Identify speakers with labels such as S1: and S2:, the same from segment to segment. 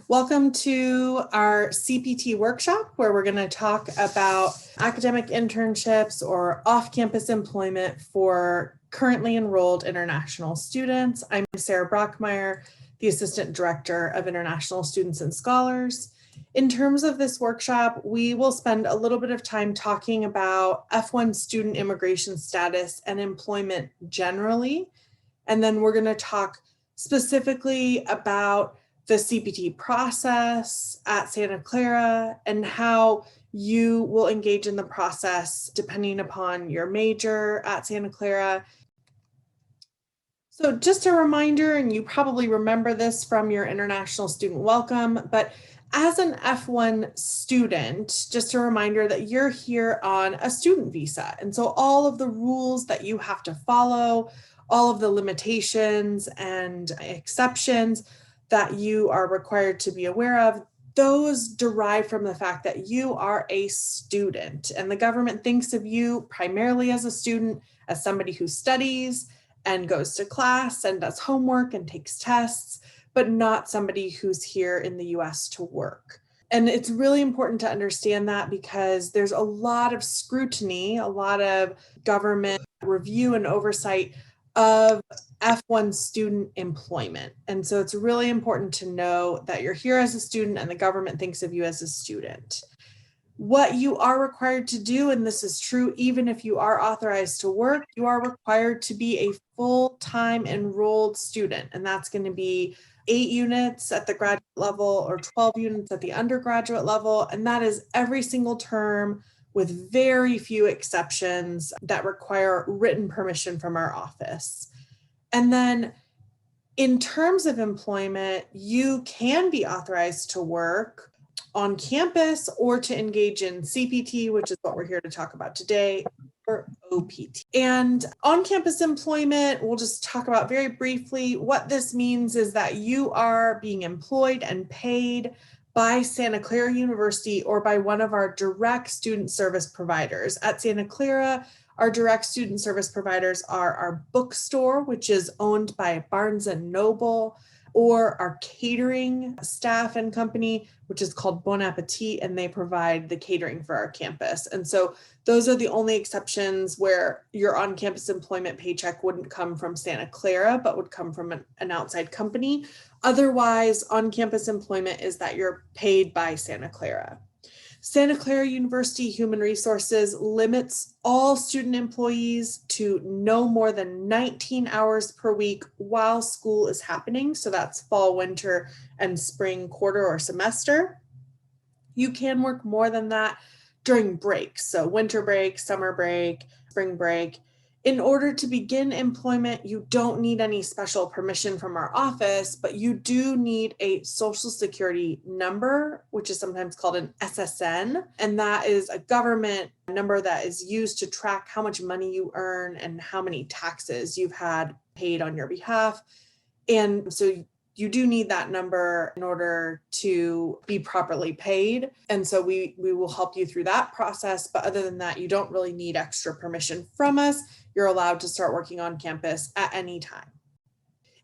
S1: Welcome to our CPT workshop, where we're going to talk about academic internships or off-campus employment for currently enrolled international students. I'm Sarah Brockmeyer, the Assistant Director of International Students and Scholars. In terms of this workshop, we will spend a little bit of time talking about F1 student immigration status and employment generally. And then we're going to talk specifically about the CPT process at Santa Clara and how you will engage in the process depending upon your major at Santa Clara. So just a reminder, and you probably remember this from your international student welcome, but as an F1 student, just a reminder that you're here on a student visa. And so all of the rules that you have to follow, all of the limitations and exceptions that you are required to be aware of, those derive from the fact that you are a student, and the government thinks of you primarily as a student, as somebody who studies and goes to class and does homework and takes tests, but not somebody who's here in the US to work. And it's really important to understand that because there's a lot of scrutiny, a lot of government review and oversight of F1 student employment. And so it's really important to know that you're here as a student and the government thinks of you as a student. What you are required to do, and this is true even if you are authorized to work, you are required to be a full-time enrolled student. And that's going to be 8 units at the graduate level or 12 units at the undergraduate level. And that is every single term, with very few exceptions that require written permission from our office. And then in terms of employment, you can be authorized to work on campus or to engage in CPT, which is what we're here to talk about today, or OPT. And on-campus employment, we'll just talk about very briefly. What this means is that you are being employed and paid by Santa Clara University or by one of our direct student service providers. At Santa Clara, our direct student service providers are our bookstore, which is owned by Barnes & Noble, or our catering staff and company, which is called Bon Appetit, and they provide the catering for our campus. And so those are the only exceptions where your on-campus employment paycheck wouldn't come from Santa Clara, but would come from an outside company. Otherwise, on-campus employment is that you're paid by Santa Clara. Santa Clara University Human Resources limits all student employees to no more than 19 hours per week while school is happening. So that's fall, winter, and spring quarter or semester. You can work more than that during breaks. So winter break, summer break, spring break. In order to begin employment, you don't need any special permission from our office, but you do need a Social Security number, which is sometimes called an SSN. And that is a government number that is used to track how much money you earn and how many taxes you've had paid on your behalf. And so you do need that number in order to be properly paid. And so we will help you through that process. But other than that, you don't really need extra permission from us. You're allowed to start working on campus at any time.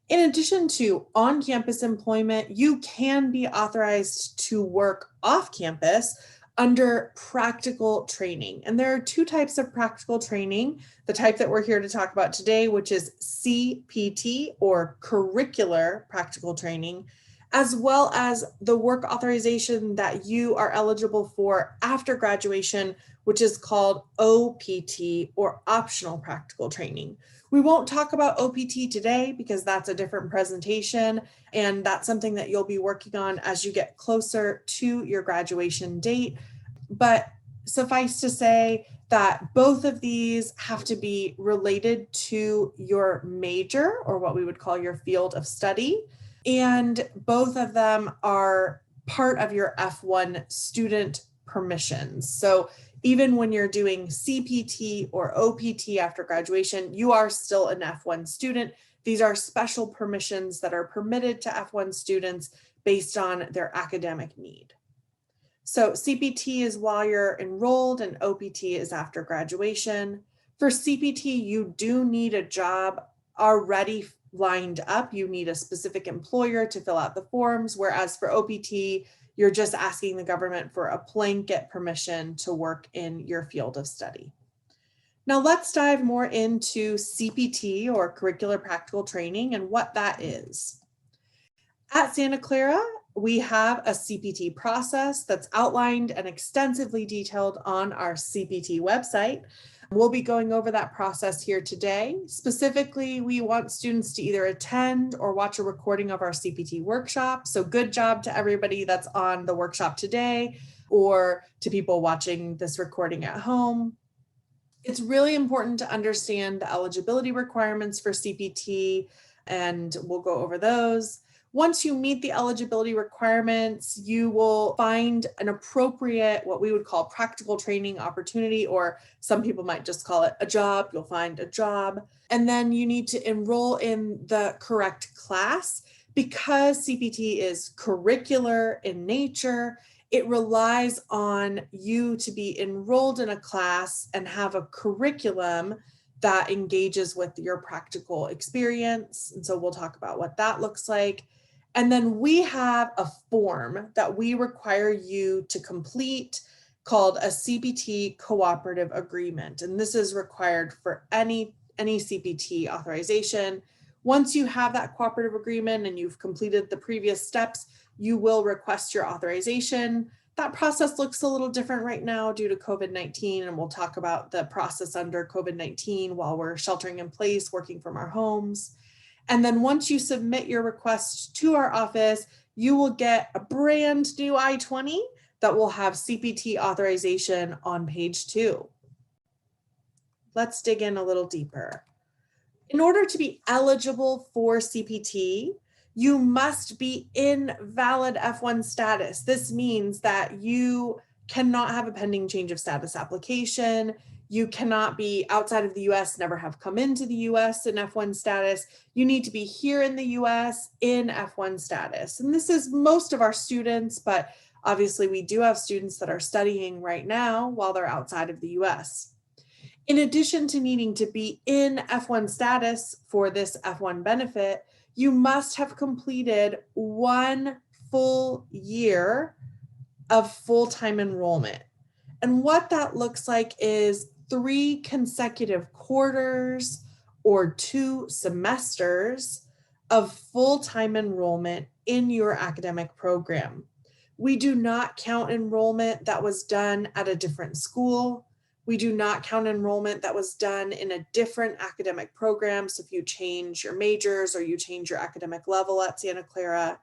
S1: In addition to on-campus employment, you can be authorized to work off campus under practical training. And there are 2 types of practical training. The type that we're here to talk about today, which is CPT or Curricular Practical Training, as well as the work authorization that you are eligible for after graduation, which is called OPT or Optional Practical Training. We won't talk about OPT today because that's a different presentation, and that's something that you'll be working on as you get closer to your graduation date. But suffice to say that both of these have to be related to your major, or what we would call your field of study. And both of them are part of your F1 student permissions. So even when you're doing CPT or OPT after graduation, you are still an F1 student. These are special permissions that are permitted to F1 students based on their academic need. So CPT is while you're enrolled and OPT is after graduation. For CPT, you do need a job already lined up. You need a specific employer to fill out the forms, whereas for OPT, you're just asking the government for a blanket permission to work in your field of study. Now let's dive more into CPT, or Curricular Practical Training, and what that is. At Santa Clara, we have a CPT process that's outlined and extensively detailed on our CPT website. We'll be going over that process here today. Specifically, we want students to either attend or watch a recording of our CPT workshop. So good job to everybody that's on the workshop today, or to people watching this recording at home. It's really important to understand the eligibility requirements for CPT, and we'll go over those. Once you meet the eligibility requirements, you will find an appropriate, what we would call practical training opportunity, or some people might just call it a job. You'll find a job. And then you need to enroll in the correct class. Because CPT is curricular in nature, it relies on you to be enrolled in a class and have a curriculum that engages with your practical experience. And so we'll talk about what that looks like. And then we have a form that we require you to complete called a CPT Cooperative Agreement. And this is required for any CPT authorization. Once you have that cooperative agreement and you've completed the previous steps, you will request your authorization. That process looks a little different right now due to COVID-19, and we'll talk about the process under COVID-19 while we're sheltering in place, working from our homes. And then once you submit your request to our office, you will get a brand new I-20 that will have CPT authorization on page 2. Let's dig in a little deeper. In order to be eligible for CPT, you must be in valid F1 status. This means that you cannot have a pending change of status application. You cannot be outside of the US, never have come into the US in F1 status. You need to be here in the US in F1 status. And this is most of our students, but obviously we do have students that are studying right now while they're outside of the US. In addition to needing to be in F1 status for this F1 benefit, you must have completed 1 full year of full-time enrollment. And what that looks like is 3 consecutive quarters or 2 semesters of full-time enrollment in your academic program. We do not count enrollment that was done at a different school. We do not count enrollment that was done in a different academic program. So if you change your majors or you change your academic level at Santa Clara,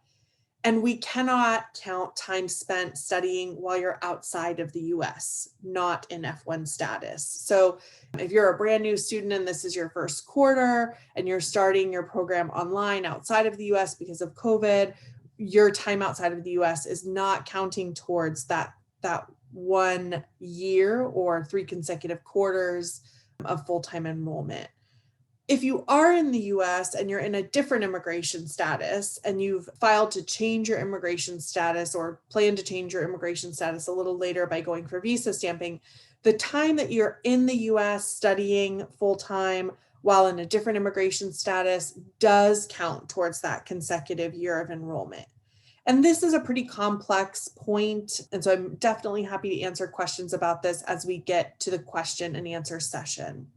S1: and we cannot count time spent studying while you're outside of the US, not in F1 status. So if you're a brand new student and this is your first quarter and you're starting your program online outside of the US because of COVID, your time outside of the US is not counting towards that 1 year or 3 consecutive quarters of full-time enrollment. If you are in the US and you're in a different immigration status and you've filed to change your immigration status or plan to change your immigration status a little later by going for visa stamping, the time that you're in the US studying full-time while in a different immigration status does count towards that consecutive year of enrollment. And this is a pretty complex point, and so I'm definitely happy to answer questions about this as we get to the question and answer session.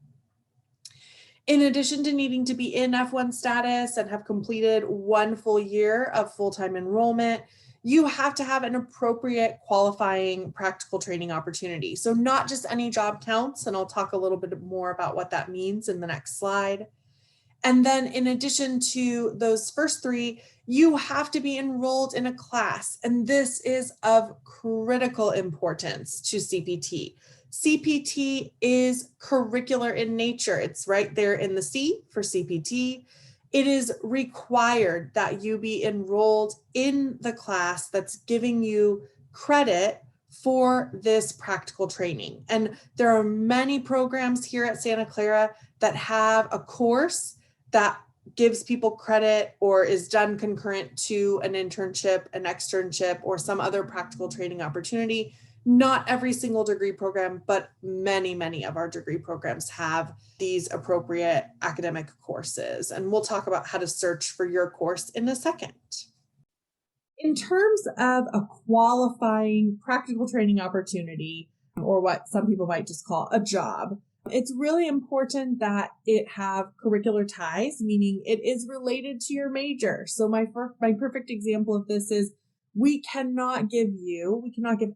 S1: In addition to needing to be in F1 status and have completed 1 full year of full-time enrollment, you have to have an appropriate qualifying practical training opportunity. So not just any job counts, and I'll talk a little bit more about what that means in the next slide. And then in addition to those first 3, you have to be enrolled in a class. And this is of critical importance to CPT. CPT is curricular in nature. It's right there in the C for CPT. It is required that you be enrolled in the class that's giving you credit for this practical training. And there are many programs here at Santa Clara that have a course that gives people credit or is done concurrent to an internship, an externship, or some other practical training opportunity. Not every single degree program, but many, many of our degree programs have these appropriate academic courses. And we'll talk about how to search for your course in a second. In terms of a qualifying practical training opportunity, or what some people might just call a job, it's really important that it have curricular ties, meaning it is related to your major. So my perfect example of this is we cannot give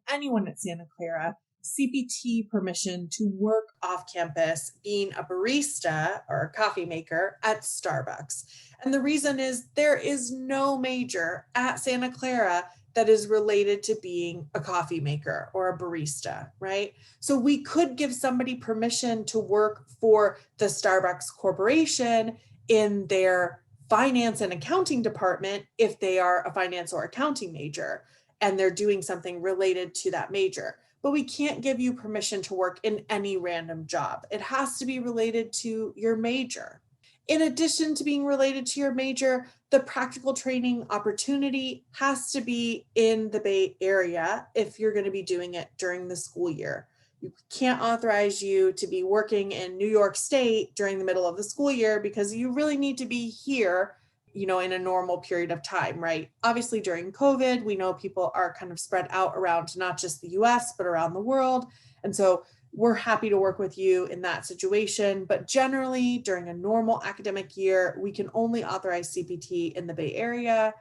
S1: anyone at Santa Clara CPT permission to work off campus being a barista or a coffee maker at Starbucks. And the reason is there is no major at Santa Clara that is related to being a coffee maker or a barista, right? So we could give somebody permission to work for the Starbucks Corporation in their finance and accounting department if they are a finance or accounting major and they're doing something related to that major. But we can't give you permission to work in any random job. It has to be related to your major. In addition to being related to your major, the practical training opportunity has to be in the Bay Area if you're going to be doing it during the school year. You can't authorize you to be working in New York State during the middle of the school year because you really need to be here, in a normal period of time, right? Obviously, during COVID, we know people are kind of spread out around not just the US, but around the world. And so we're happy to work with you in that situation. But generally, during a normal academic year, we can only authorize CPT in the Bay Area.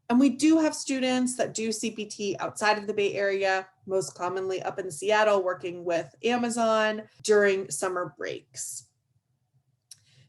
S1: And we do have students that do CPT outside of the Bay Area, most commonly up in Seattle, working with Amazon during summer breaks.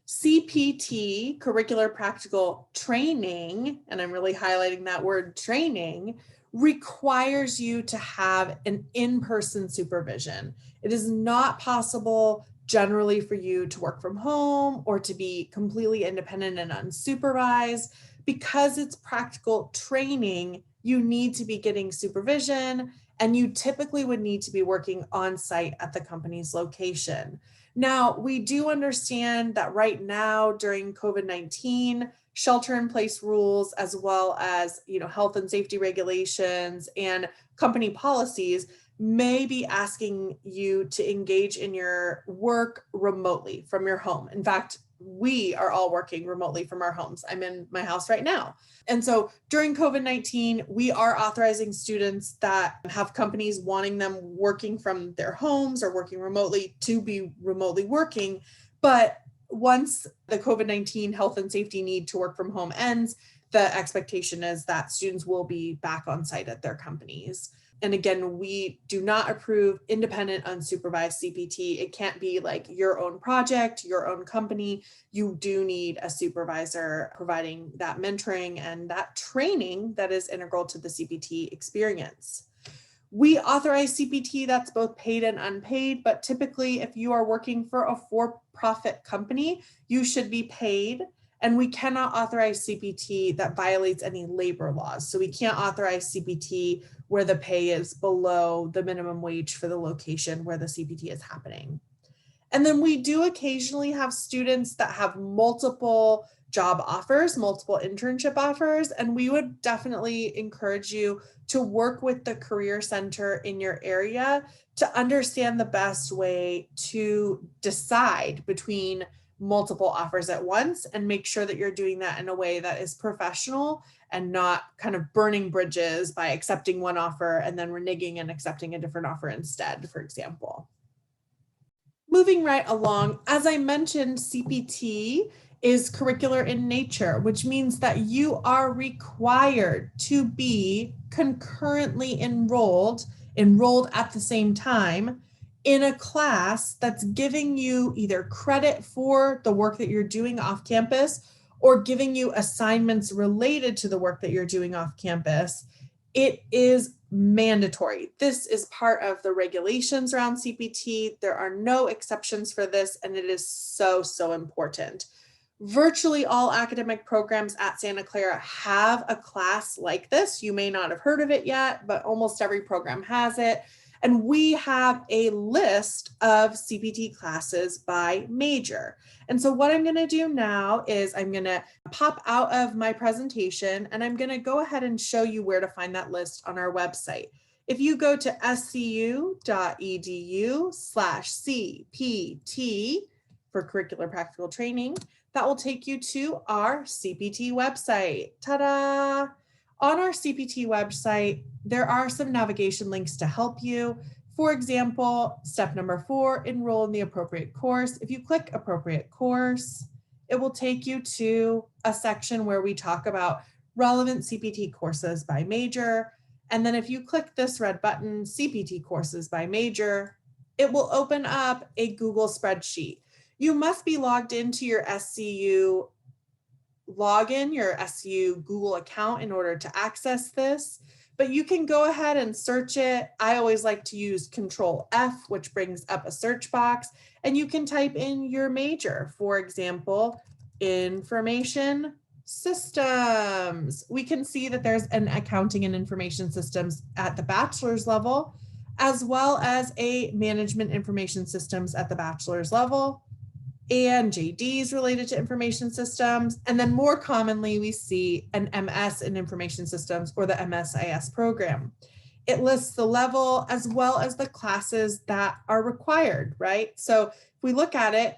S1: CPT, Curricular Practical Training, and I'm really highlighting that word training, requires you to have an in-person supervision. It is not possible generally for you to work from home or to be completely independent and unsupervised. Because it's practical training, you need to be getting supervision, and you typically would need to be working on site at the company's location. Now, we do understand that right now during COVID-19, shelter in place rules, as well as, health and safety regulations and company policies may be asking you to engage in your work remotely from your home. In fact, we are all working remotely from our homes. I'm in my house right now. And so during COVID-19, we are authorizing students that have companies wanting them working from their homes or working remotely to be remotely working. But once the COVID-19 health and safety need to work from home ends, the expectation is that students will be back on site at their companies. And again, we do not approve independent, unsupervised CPT. It can't be like your own project, your own company. You do need a supervisor providing that mentoring and that training that is integral to the CPT experience. We authorize CPT that's both paid and unpaid, but typically if you are working for a for-profit company, you should be paid. And we cannot authorize CPT that violates any labor laws. So we can't authorize CPT where the pay is below the minimum wage for the location where the CPT is happening. And then we do occasionally have students that have multiple job offers, multiple internship offers, and we would definitely encourage you to work with the Career Center in your area to understand the best way to decide between multiple offers at once and make sure that you're doing that in a way that is professional and not kind of burning bridges by accepting one offer and then reneging and accepting a different offer instead, for example. Moving right along, as I mentioned, CPT is curricular in nature, which means that you are required to be concurrently enrolled at the same time in a class that's giving you either credit for the work that you're doing off campus or giving you assignments related to the work that you're doing off campus. It is mandatory. This is part of the regulations around CPT. There are no exceptions for this, and it is so, so important. Virtually all academic programs at Santa Clara have a class like this. You may not have heard of it yet, but almost every program has it. And we have a list of CPT classes by major. And so what I'm going to do now is I'm going to pop out of my presentation and I'm going to go ahead and show you where to find that list on our website. If you go to scu.edu/CPT for Curricular Practical Training, that will take you to our CPT website. Ta-da! On our CPT website, there are some navigation links to help you. For example, step number 4, enroll in the appropriate course. If you click appropriate course, it will take you to a section where we talk about relevant CPT courses by major. And then if you click this red button, CPT courses by major, it will open up a Google spreadsheet. You must be logged into your SCU login, your SCU Google account in order to access this, but you can go ahead and search it. I always like to use Control F, which brings up a search box, and you can type in your major. For example, information systems. We can see that there's an accounting and information systems at the bachelor's level, as well as a management information systems at the bachelor's level, and JDs related to information systems. And then more commonly, we see an MS in information systems, or the MSIS program. It lists the level as well as the classes that are required, right? So if we look at it,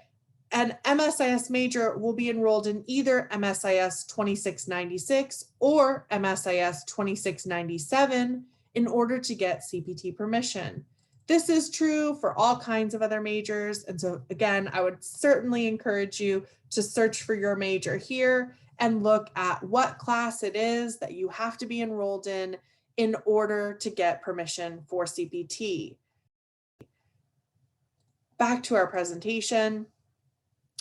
S1: an MSIS major will be enrolled in either MSIS 2696 or MSIS 2697 in order to get CPT permission. This is true for all kinds of other majors. And so again, I would certainly encourage you to search for your major here and look at what class it is that you have to be enrolled in order to get permission for CPT. Back to our presentation.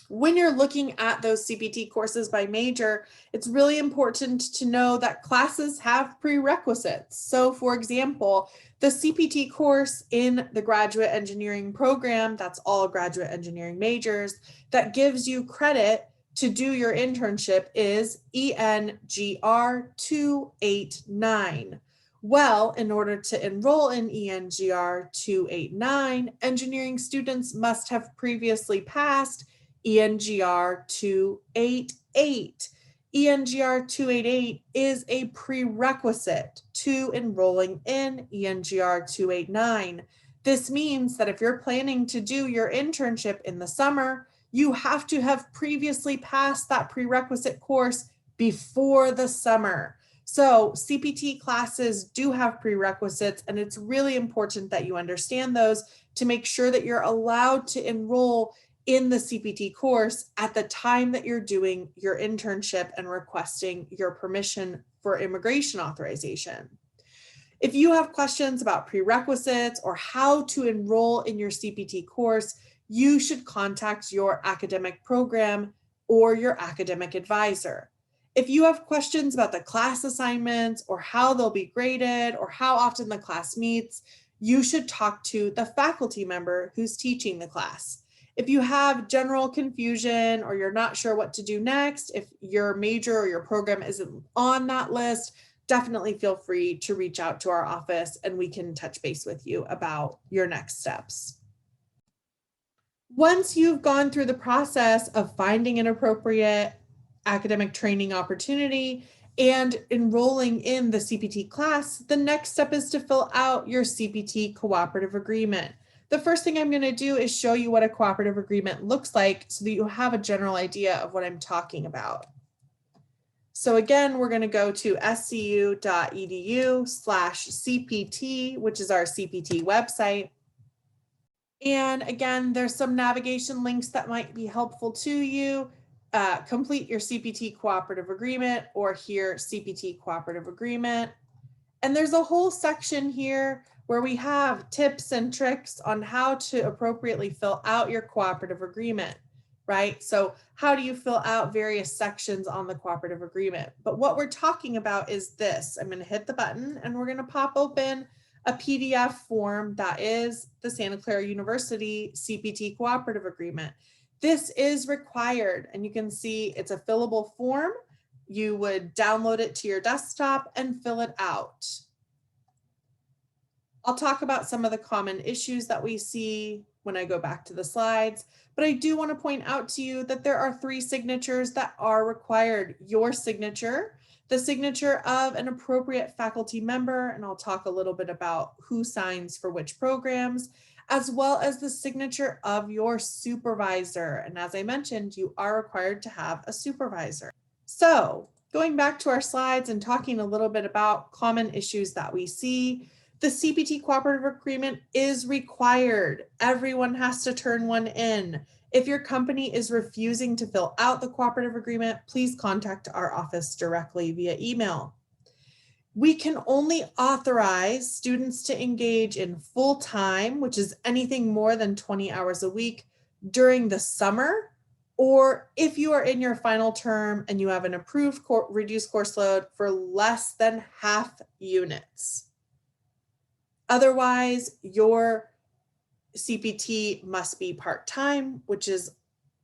S1: When you're looking at those CPT courses by major, it's really important to know that classes have prerequisites. So for example, the CPT course in the graduate engineering program, that's all graduate engineering majors, that gives you credit to do your internship is ENGR 289. Well, in order to enroll in ENGR 289, engineering students must have previously passed ENGR 288. ENGR 288 is a prerequisite to enrolling in ENGR 289. This means that if you're planning to do your internship in the summer, you have to have previously passed that prerequisite course before the summer. So CPT classes do have prerequisites, and it's really important that you understand those to make sure that you're allowed to enroll in the CPT course at the time that you're doing your internship and requesting your permission for immigration authorization. If you have questions about prerequisites or how to enroll in your CPT course, you should contact your academic program or your academic advisor. If you have questions about the class assignments or how they'll be graded or how often the class meets, you should talk to the faculty member who's teaching the class. If you have general confusion or you're not sure what to do next, if your major or your program isn't on that list, definitely feel free to reach out to our office and we can touch base with you about your next steps. Once you've gone through the process of finding an appropriate academic training opportunity and enrolling in the CPT class, the next step is to fill out your CPT cooperative agreement. The first thing I'm going to do is show you what a cooperative agreement looks like so that you have a general idea of what I'm talking about. So again, we're going to go to scu.edu/CPT, which is our CPT website. And again, there's some navigation links that might be helpful to you. Complete your CPT cooperative agreement, or here, CPT cooperative agreement. And there's a whole section here where we have tips and tricks on how to appropriately fill out your cooperative agreement, right? So how do you fill out various sections on the cooperative agreement? But what we're talking about is this. I'm going to hit the button and we're going to pop open a PDF form that is the Santa Clara University CPT cooperative agreement. This is required, and you can see it's a fillable form. You would download it to your desktop and fill it out. I'll talk about some of the common issues that we see when I go back to the slides, but I do want to point out to you that there are 3 signatures that are required: your signature, the signature of an appropriate faculty member, and I'll talk a little bit about who signs for which programs, as well as the signature of your supervisor. And as I mentioned, you are required to have a supervisor. So going back to our slides and talking a little bit about common issues that we see, the CPT cooperative agreement is required. Everyone has to turn one in. If your company is refusing to fill out the cooperative agreement, please contact our office directly via email. We can only authorize students to engage in full-time, which is anything more than 20 hours a week, during the summer, or if you are in your final term and you have an approved reduced course load for less than half units. Otherwise, your CPT must be part-time, which is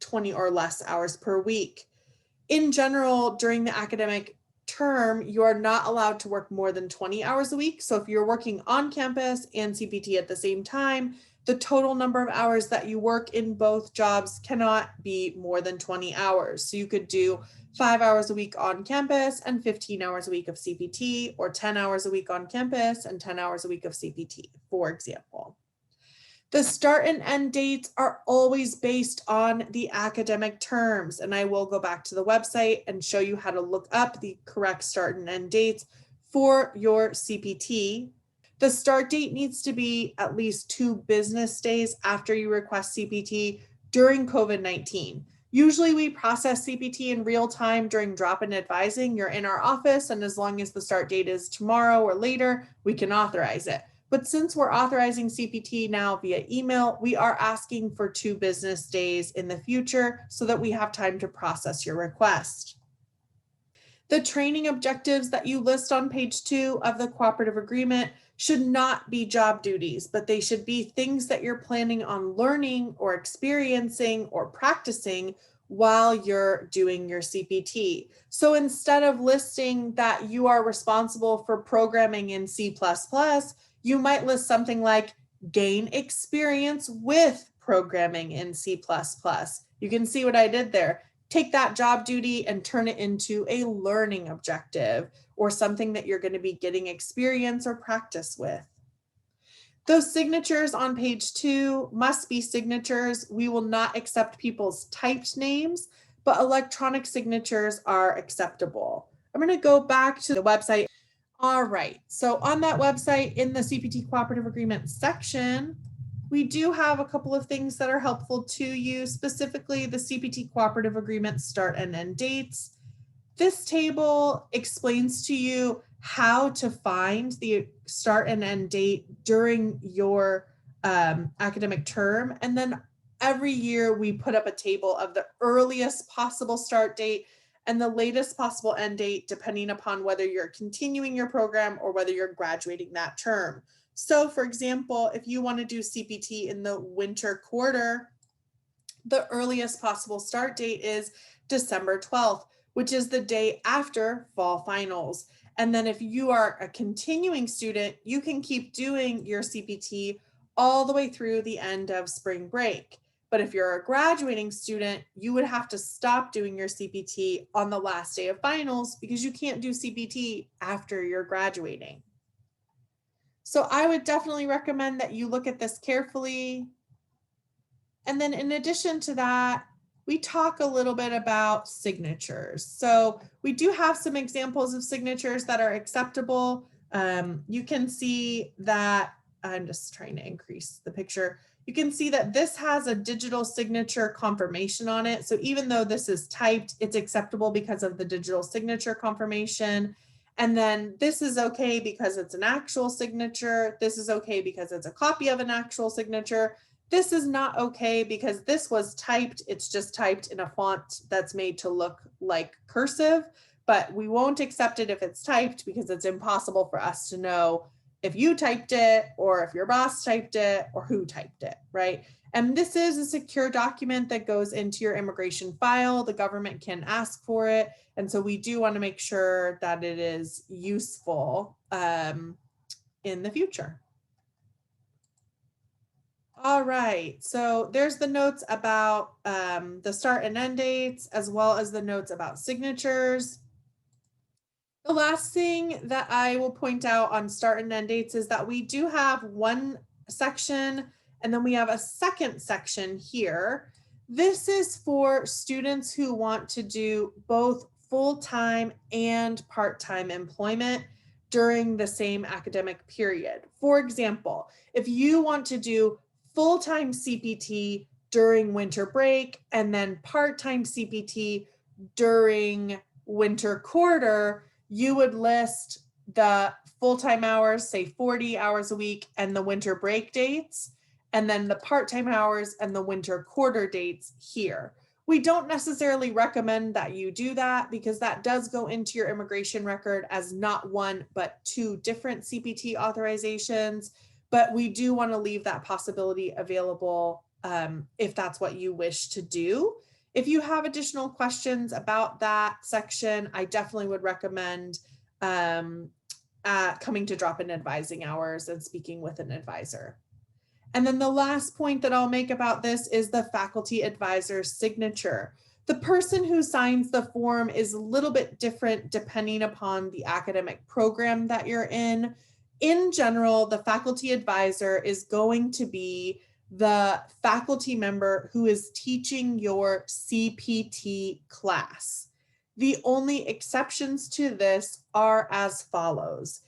S1: 20 or less hours per week. In general, during the academic term, you are not allowed to work more than 20 hours a week. So if you're working on campus and CPT at the same time, the total number of hours that you work in both jobs cannot be more than 20 hours. So you could do 5 hours a week on campus and 15 hours a week of CPT, or 10 hours a week on campus and 10 hours a week of CPT, for example. The start and end dates are always based on the academic terms, and I will go back to the website and show you how to look up the correct start and end dates for your CPT. The start date needs to be at least 2 business days after you request CPT during COVID-19. Usually we process CPT in real time during drop-in advising. You're in our office, and as long as the start date is tomorrow or later, we can authorize it. But since we're authorizing CPT now via email, we are asking for 2 business days in the future so that we have time to process your request. The training objectives that you list on page 2 of the cooperative agreement should not be job duties, but they should be things that you're planning on learning or experiencing or practicing while you're doing your CPT. So instead of listing that you are responsible for programming in C++, you might list something like gain experience with programming in C++. You can see what I did there. Take that job duty and turn it into a learning objective or something that you're going to be getting experience or practice with. Those signatures on page 2 must be signatures. We will not accept people's typed names, but electronic signatures are acceptable. I'm going to go back to the website. All right, so on that website in the CPT Cooperative Agreement section, we do have a couple of things that are helpful to you, specifically the CPT Cooperative Agreement start and end dates. This table explains to you how to find the start and end date during your academic term. And then every year we put up a table of the earliest possible start date and the latest possible end date, depending upon whether you're continuing your program or whether you're graduating that term. So for example, if you want to do CPT in the winter quarter, the earliest possible start date is December 12th, which is the day after fall finals. And then if you are a continuing student, you can keep doing your CPT all the way through the end of spring break. But if you're a graduating student, you would have to stop doing your CPT on the last day of finals because you can't do CPT after you're graduating. So I would definitely recommend that you look at this carefully. And then in addition to that, we talk a little bit about signatures. So we do have some examples of signatures that are acceptable. You can see that, I'm just trying to increase the picture. You can see that this has a digital signature confirmation on it. So even though this is typed, it's acceptable because of the digital signature confirmation. And then this is okay because it's an actual signature. This is okay because it's a copy of an actual signature. This is not okay because this was typed. It's just typed in a font that's made to look like cursive, but we won't accept it if it's typed because it's impossible for us to know if you typed it or if your boss typed it or who typed it, right? And this is a secure document that goes into your immigration file. The government can ask for it. And so we do want to make sure that it is useful in the future. All right, so there's the notes about the start and end dates, as well as the notes about signatures. The last thing that I will point out on start and end dates is that we do have one section and then we have a second section here. This is for students who want to do both full-time and part-time employment during the same academic period. For example, if you want to do full-time CPT during winter break and then part-time CPT during winter quarter, you would list the full-time hours, say 40 hours a week, and the winter break dates, and then the part-time hours and the winter quarter dates here. We don't necessarily recommend that you do that because that does go into your immigration record as not one, but two different CPT authorizations. But we do want to leave that possibility available if that's what you wish to do. If you have additional questions about that section, I definitely would recommend coming to drop-in advising hours and speaking with an advisor. And then the last point that I'll make about this is the faculty advisor's signature. The person who signs the form is a little bit different depending upon the academic program that you're in. In general, the faculty advisor is going to be the faculty member who is teaching your CPT class. The only exceptions to this are as follows.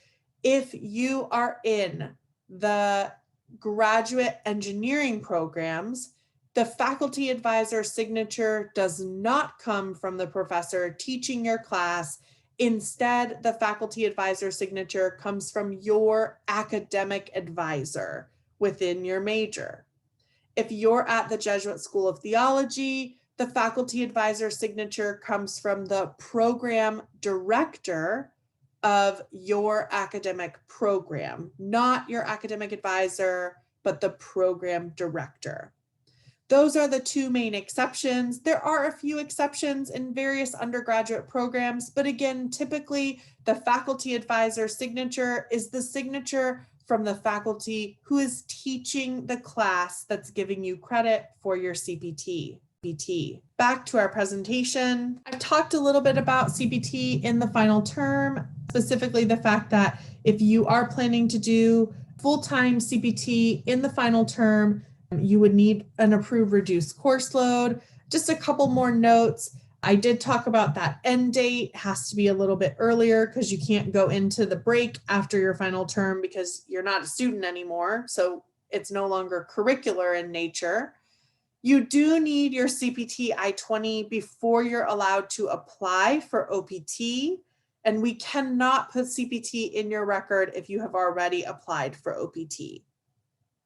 S1: If you are in the graduate engineering programs, the faculty advisor signature does not come from the professor teaching your class. Instead, the faculty advisor signature comes from your academic advisor within your major. If you're at the Jesuit School of Theology, the faculty advisor signature comes from the program director of your academic program, not your academic advisor, but the program director. Those are the two main exceptions. There are a few exceptions in various undergraduate programs, but again, typically the faculty advisor signature is the signature from the faculty who is teaching the class that's giving you credit for your CPT. Back to our presentation. I've talked a little bit about CPT in the final term, specifically the fact that if you are planning to do full-time CPT in the final term, you would need an approved reduced course load. Just a couple more notes. I did talk about that end date has to be a little bit earlier because you can't go into the break after your final term because you're not a student anymore. So it's no longer curricular in nature. You do need your CPT I-20 before you're allowed to apply for OPT. And we cannot put CPT in your record if you have already applied for OPT.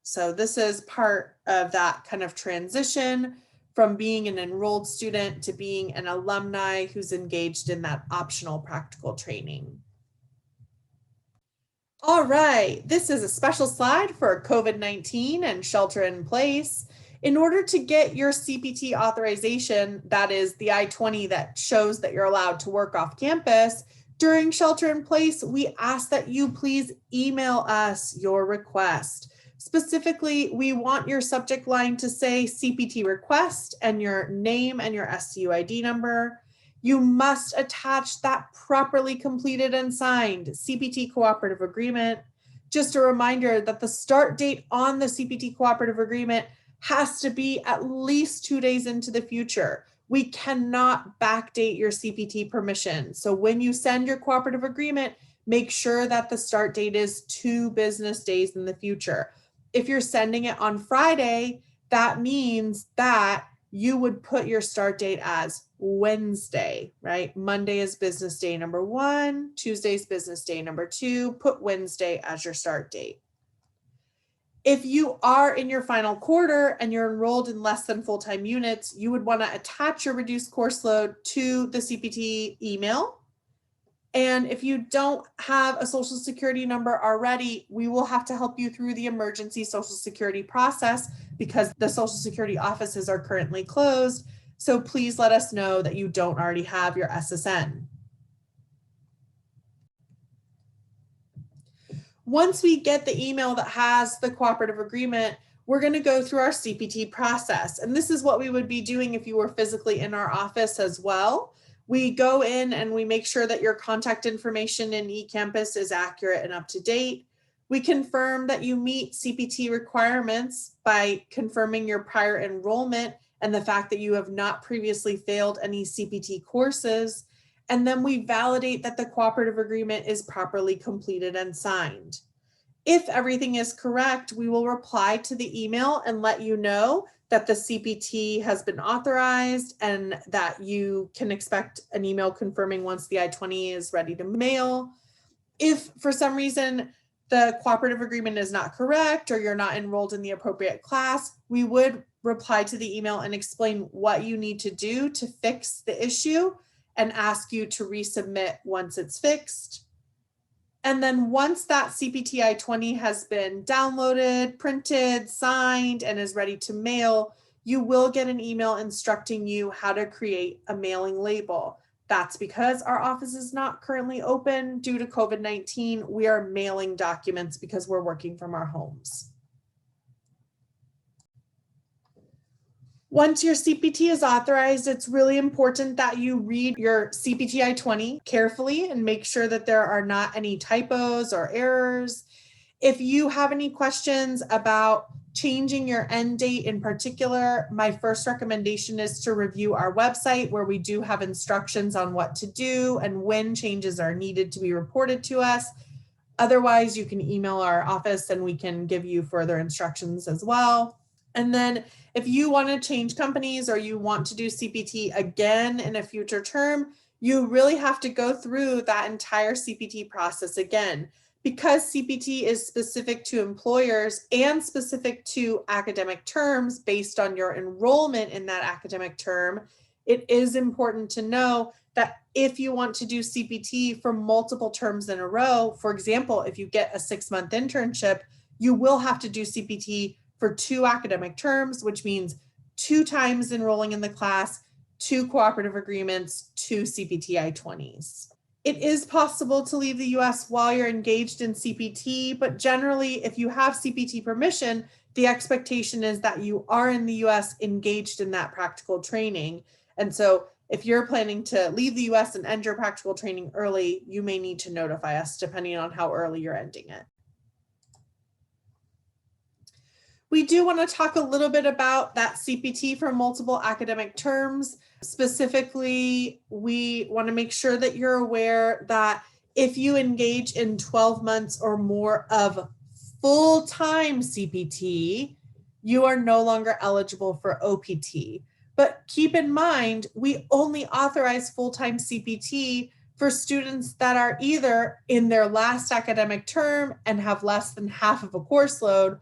S1: So this is part of that kind of transition from being an enrolled student to being an alumni who's engaged in that optional practical training. All right, this is a special slide for COVID-19 and shelter in place. In order to get your CPT authorization, that is the I-20 that shows that you're allowed to work off campus, during shelter in place, we ask that you please email us your request. Specifically, we want your subject line to say CPT request and your name and your SCU ID number. You must attach that properly completed and signed CPT cooperative agreement. Just a reminder that the start date on the CPT cooperative agreement has to be at least 2 days into the future. We cannot backdate your CPT permission. So when you send your cooperative agreement, make sure that the start date is 2 business days in the future. If you're sending it on Friday, that means that you would put your start date as Wednesday, right? Monday is business day number 1, Tuesday is business day number 2, put Wednesday as your start date. If you are in your final quarter and you're enrolled in less than full-time units, you would want to attach your reduced course load to the CPT email. And if you don't have a social security number already, we will have to help you through the emergency social security process because the social security offices are currently closed. So please let us know that you don't already have your SSN. Once we get the email that has the cooperative agreement, we're going to go through our CPT process. And this is what we would be doing if you were physically in our office as well. We go in and we make sure that your contact information in eCampus is accurate and up to date. We confirm that you meet CPT requirements by confirming your prior enrollment and the fact that you have not previously failed any CPT courses. And then we validate that the cooperative agreement is properly completed and signed. If everything is correct, we will reply to the email and let you know that the CPT has been authorized and that you can expect an email confirming once the I-20 is ready to mail. If for some reason the cooperative agreement is not correct or you're not enrolled in the appropriate class, we would reply to the email and explain what you need to do to fix the issue and ask you to resubmit once it's fixed. And then once that CPT I-20 has been downloaded, printed, signed, and is ready to mail, you will get an email instructing you how to create a mailing label. That's because our office is not currently open due to COVID-19. We are mailing documents because we're working from our homes. Once your CPT is authorized, it's really important that you read your CPT I-20 carefully and make sure that there are not any typos or errors. If you have any questions about changing your end date in particular, my first recommendation is to review our website where we do have instructions on what to do and when changes are needed to be reported to us. Otherwise, you can email our office and we can give you further instructions as well. And then if you want to change companies or you want to do CPT again in a future term, you really have to go through that entire CPT process again. Because CPT is specific to employers and specific to academic terms based on your enrollment in that academic term, it is important to know that if you want to do CPT for multiple terms in a row, for example, if you get a 6-month internship, you will have to do CPT for 2 academic terms, which means 2 times enrolling in the class, 2 cooperative agreements, 2 CPT I-20s. It is possible to leave the US while you're engaged in CPT, but generally, if you have CPT permission, the expectation is that you are in the US engaged in that practical training. And so if you're planning to leave the US and end your practical training early, you may need to notify us depending on how early you're ending it. We do want to talk a little bit about that CPT for multiple academic terms. Specifically, we want to make sure that you're aware that if you engage in 12 months or more of full-time CPT, you are no longer eligible for OPT. But keep in mind, we only authorize full-time CPT for students that are either in their last academic term and have less than half of a course load,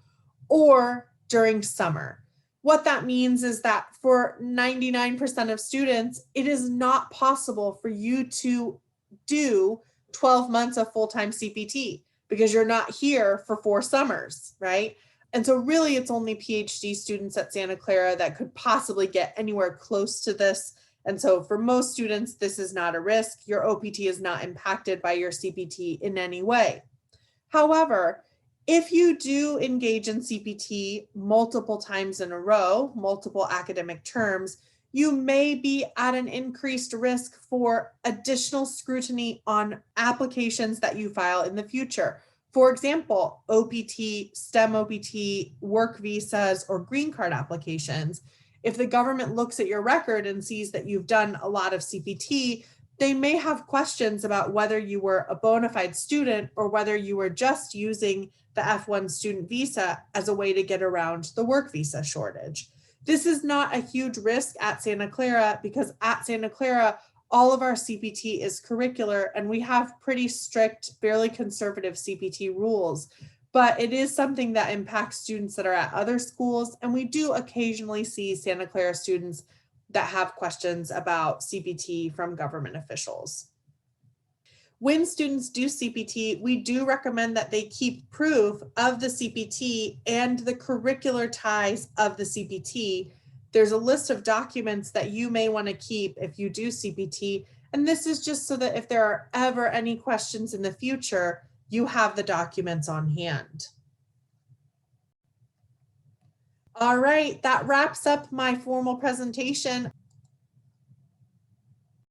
S1: or during summer. What that means is that for 99% of students, it is not possible for you to do 12 months of full-time CPT because you're not here for 4 summers, right? And so really it's only PhD students at Santa Clara that could possibly get anywhere close to this. And so for most students, this is not a risk. Your OPT is not impacted by your CPT in any way. However, if you do engage in CPT multiple times in a row, multiple academic terms, you may be at an increased risk for additional scrutiny on applications that you file in the future. For example, OPT, STEM OPT, work visas, or green card applications. If the government looks at your record and sees that you've done a lot of CPT, they may have questions about whether you were a bona fide student or whether you were just using the F1 student visa as a way to get around the work visa shortage. This is not a huge risk at Santa Clara because at Santa Clara, all of our CPT is curricular and we have pretty strict, fairly conservative CPT rules, but it is something that impacts students that are at other schools. And we do occasionally see Santa Clara students that have questions about CPT from government officials. When students do CPT, we do recommend that they keep proof of the CPT and the curricular ties of the CPT. There's a list of documents that you may want to keep if you do CPT. And this is just so that if there are ever any questions in the future, you have the documents on hand. All right, that wraps up my formal presentation.